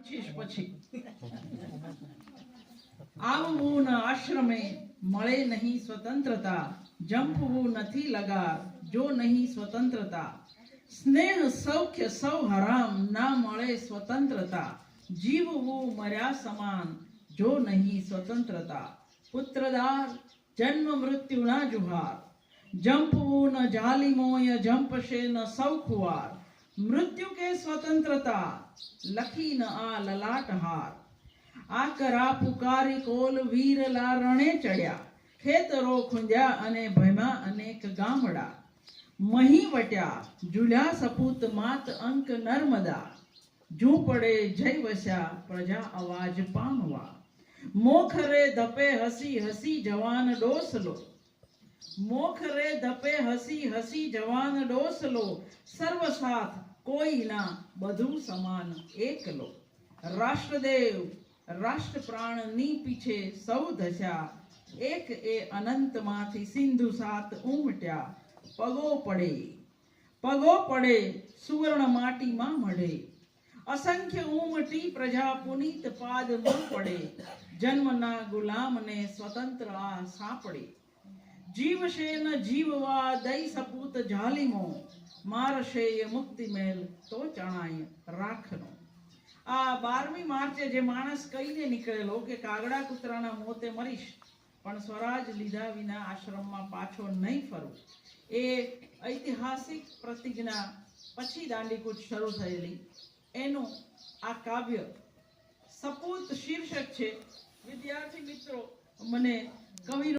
પછી આવવું ન આશ્રમે મળે નહીં સ્વતંત્રતા, જંપવું નથી લગાર જો નહીં સ્વતંત્રતા, સ્નેહ સૌખ્ય સૌ હરામ ના મળે સ્વતંત્રતા, જીવવું મર્યા સમાન જો નહીં સ્વતંત્રતા, પુત્રદાર જન્મ મૃત્યુના જુહાર, જંપવું ન જાલિમોય જંપશે ન સૌ ખુવાર, મૃત્યુ કે સ્વતંત્રતા લખી ન આ લલાટ હાર, આકરા પુકારી કોલ વીરલા રણે ચડ્યા, ખેતરો ખૂંદ્યા અને ભયમાં અનેક ગામડા, મહી વટ્યા ઝૂલ્યા સપૂત માત અંક નર્મદા, ઝૂંપડે જય વસ્યા પ્રજા અવાજ પામવા, મોખરે ધપે હસી હસી જવાન ડોસલો, મોખરે ધપે હસી હસી જવાન ડોસલો, સર્વ સાથ કોઈ ના બધું સમાન એકલો, રાષ્ટ્રદેવ રાષ્ટ્ર પ્રાણની પીછે સૌ ધસ્યા, એક એ અનંતમાંથી સિંધુ સાત ઉમટ્યા, પગો પડે સુવર્ણ માટીમાં મઢે, અસંખ્ય ઉમટી પ્રજા પુનીત પાદમાં પડે, જન્મના ગુલામને સ્વતંત્ર આ સાંપડે, જીવશે ન જીવવા દઈ સપૂત જાલિમો, મારશે એ મુક્તિ મેલ તો ચણાય રાખનો. આ 12મી માર્ચે જે માણસ કહીને નીકળેલો કે કાગડા કૂતરાના મોતે મરીશ પણ સ્વરાજ લીધા વિના આશ્રમમાં પાછો નહીં ફરું, એ ઐતિહાસિક પ્રતિજ્ઞા પછી દાંડીકૂચ શરૂ થયેલી એનું આ કાવ્ય સપૂત શીર્ષક છે. વિદ્યાર્થી મિત્રો, મને કવિ